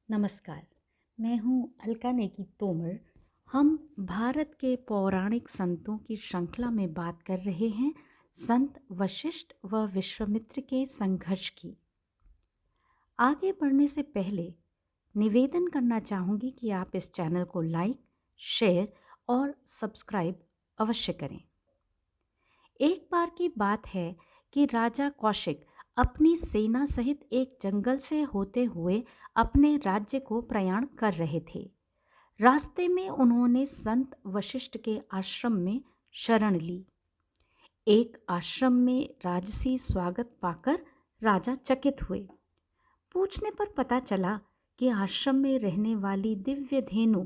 नमस्कार। मैं हूँ अलका नेगी तोमर। हम भारत के पौराणिक संतों की श्रृंखला में बात कर रहे हैं संत वशिष्ठ व विश्वामित्र के संघर्ष की। आगे बढ़ने से पहले निवेदन करना चाहूँगी कि आप इस चैनल को लाइक, शेयर और सब्सक्राइब अवश्य करें। एक बार की बात है कि राजा कौशिक अपनी सेना सहित एक जंगल से होते हुए अपने राज्य को प्रयाण कर रहे थे। रास्ते में उन्होंने संत वशिष्ठ के आश्रम में शरण ली। एक आश्रम में राजसी स्वागत पाकर राजा चकित हुए। पूछने पर पता चला कि आश्रम में रहने वाली दिव्य धेनु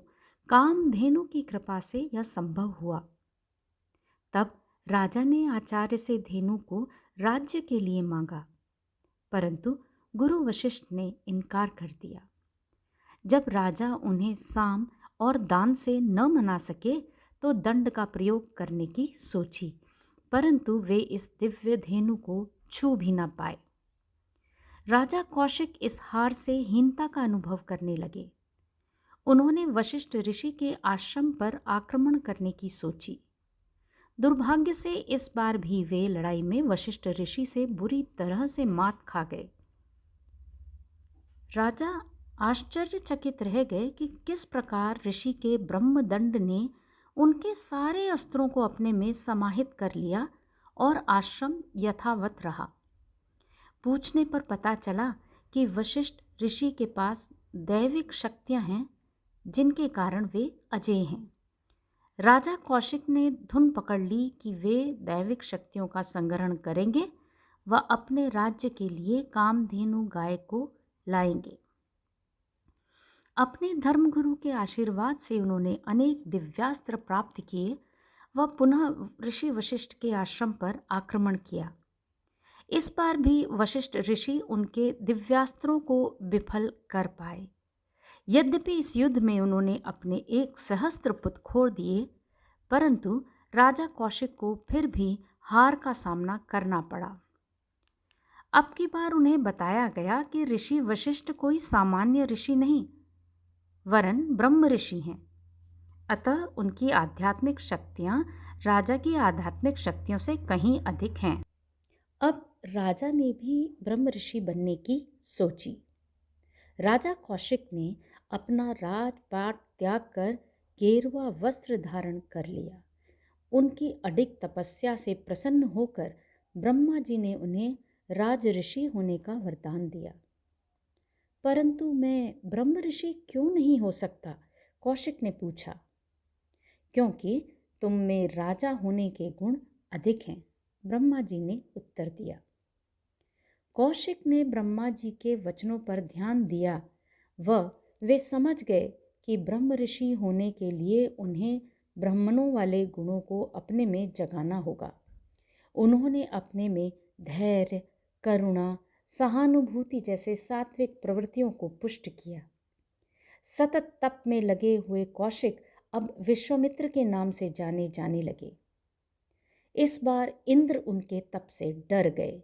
कामधेनु की कृपा से यह संभव हुआ। तब राजा ने आचार्य से धेनु को राज्य के लिए मांगा, परंतु गुरु वशिष्ठ ने इनकार कर दिया। जब राजा उन्हें साम और दान से न मना सके तो दंड का प्रयोग करने की सोची, परंतु वे इस दिव्य धेनु को छू भी न पाए। राजा कौशिक इस हार से हीनता का अनुभव करने लगे। उन्होंने वशिष्ठ ऋषि के आश्रम पर आक्रमण करने की सोची। दुर्भाग्य से इस बार भी वे लड़ाई में वशिष्ठ ऋषि से बुरी तरह से मात खा गए। राजा आश्चर्यचकित रह गए कि किस प्रकार ऋषि के ब्रह्मदंड ने उनके सारे अस्त्रों को अपने में समाहित कर लिया और आश्रम यथावत रहा। पूछने पर पता चला कि वशिष्ठ ऋषि के पास दैविक शक्तियां हैं, जिनके कारण वे अजेय हैं। राजा कौशिक ने धुन पकड़ ली कि वे दैविक शक्तियों का संग्रहण करेंगे व अपने राज्य के लिए कामधेनु गाय को लाएंगे। अपने धर्मगुरु के आशीर्वाद से उन्होंने अनेक दिव्यास्त्र प्राप्त किए व पुनः ऋषि वशिष्ठ के आश्रम पर आक्रमण किया। इस बार भी वशिष्ठ ऋषि उनके दिव्यास्त्रों को विफल कर पाए। यद्यपि इस युद्ध में उन्होंने अपने एक सहस्त्र पुत्र खो दिए, परंतु राजा कौशिक को फिर भी हार का सामना करना पड़ा। अब की बार उन्हें बताया गया कि ऋषि वशिष्ठ कोई सामान्य ऋषि नहीं, वरन ब्रह्म ऋषि हैं। अतः उनकी आध्यात्मिक शक्तियां राजा की आध्यात्मिक शक्तियों से कहीं अधिक हैं। अब राजा ने भी ब्रह्म ऋषि बनने की सोची। राजा कौशिक ने अपना राजपाट त्याग कर गेरुआ वस्त्र धारण कर लिया। उनकी अडिग तपस्या से प्रसन्न होकर ब्रह्मा जी ने उन्हें राज ऋषि होने का वरदान दिया। परंतु मैं ब्रह्म ऋषि क्यों नहीं हो सकता? कौशिक ने पूछा। क्योंकि तुम में राजा होने के गुण अधिक हैं, ब्रह्मा जी ने उत्तर दिया। कौशिक ने ब्रह्मा जी के वचनों पर ध्यान दिया व वे समझ गए कि ब्रह्म ऋषि होने के लिए उन्हें ब्राह्मणों वाले गुणों को अपने में जगाना होगा। उन्होंने अपने में धैर्य, करुणा, सहानुभूति जैसे सात्विक प्रवृत्तियों को पुष्ट किया। सतत तप में लगे हुए कौशिक अब विश्वामित्र के नाम से जाने जाने लगे। इस बार इंद्र उनके तप से डर गए।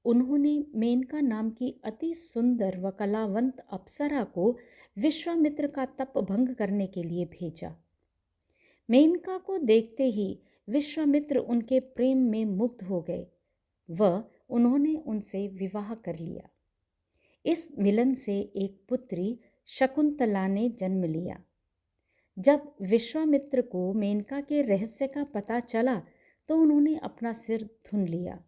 उन्होंने मेनका नाम की अति सुंदर व कलावंत अप्सरा को विश्वामित्र का तप भंग करने के लिए भेजा। मेनका को देखते ही विश्वामित्र उनके प्रेम में मुग्ध हो गए व उन्होंने उनसे विवाह कर लिया। इस मिलन से एक पुत्री शकुंतला ने जन्म लिया। जब विश्वामित्र को मेनका के रहस्य का पता चला तो उन्होंने अपना सिर धुन लिया।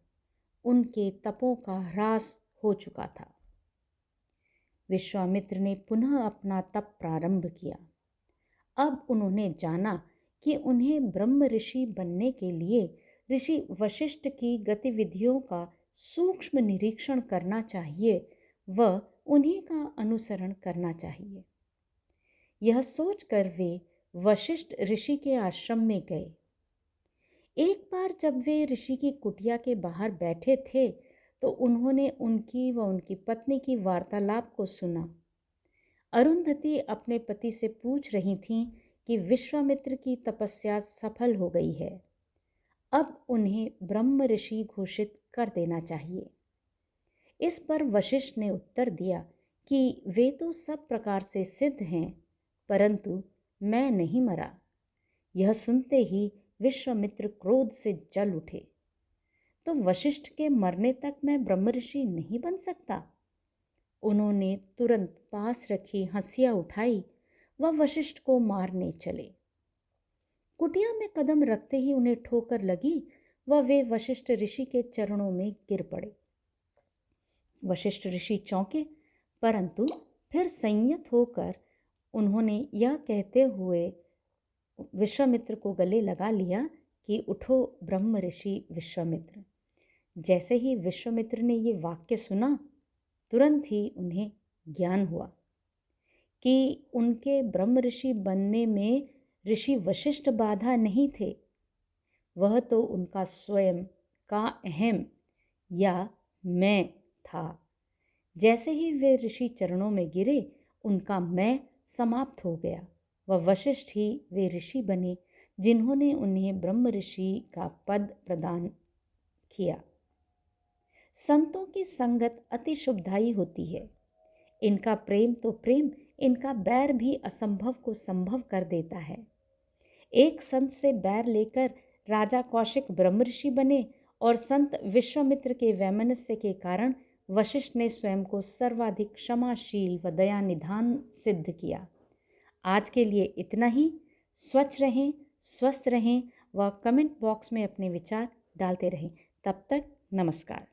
उनके तपों का ह्रास हो चुका था। विश्वामित्र ने पुनः अपना तप प्रारंभ किया। अब उन्होंने जाना कि उन्हें ब्रह्म ऋषि बनने के लिए ऋषि वशिष्ठ की गतिविधियों का सूक्ष्म निरीक्षण करना चाहिए व उन्हीं का अनुसरण करना चाहिए। यह सोचकर वे वशिष्ठ ऋषि के आश्रम में गए। एक बार जब वे ऋषि की कुटिया के बाहर बैठे थे तो उन्होंने उनकी व उनकी पत्नी की वार्तालाप को सुना। अरुंधति अपने पति से पूछ रही थीं कि विश्वामित्र की तपस्या सफल हो गई है, अब उन्हें ब्रह्म ऋषि घोषित कर देना चाहिए। इस पर वशिष्ठ ने उत्तर दिया कि वे तो सब प्रकार से सिद्ध हैं, परंतु मैं नहीं मरा। यह सुनते ही विश्वामित्र क्रोध से जल उठे। तो वशिष्ठ के मरने तक मैं ब्रह्म ऋषि नहीं बन सकता? उन्होंने तुरंत पास रखी हंसिया उठाई व वशिष्ठ को मारने चले। कुटिया में कदम रखते ही उन्हें ठोकर लगी व वे वशिष्ठ ऋषि के चरणों में गिर पड़े। वशिष्ठ ऋषि चौंके, परंतु फिर संयत होकर उन्होंने यह कहते हुए विश्वामित्र को गले लगा लिया कि उठो ब्रह्म ऋषि विश्वामित्र। जैसे ही विश्वामित्र ने ये वाक्य सुना, तुरंत ही उन्हें ज्ञान हुआ कि उनके ब्रह्म ऋषि बनने में ऋषि वशिष्ठ बाधा नहीं थे, वह तो उनका स्वयं का अहम या मैं था। जैसे ही वे ऋषि चरणों में गिरे, उनका मैं समाप्त हो गया। वह वशिष्ठ ही वे ऋषि बने जिन्होंने उन्हें ब्रह्म ऋषि का पद प्रदान किया। संतों की संगत अति शुभदायी होती है। इनका प्रेम तो प्रेम, इनका बैर भी असंभव को संभव कर देता है। एक संत से बैर लेकर राजा कौशिक ब्रह्म ऋषि बने और संत विश्वामित्र के वैमनस्य के कारण वशिष्ठ ने स्वयं को सर्वाधिक क्षमाशील व दया निधान सिद्ध किया। आज के लिए इतना ही। स्वच्छ रहें, स्वस्थ रहें व कमेंट बॉक्स में अपने विचार डालते रहें। तब तक नमस्कार।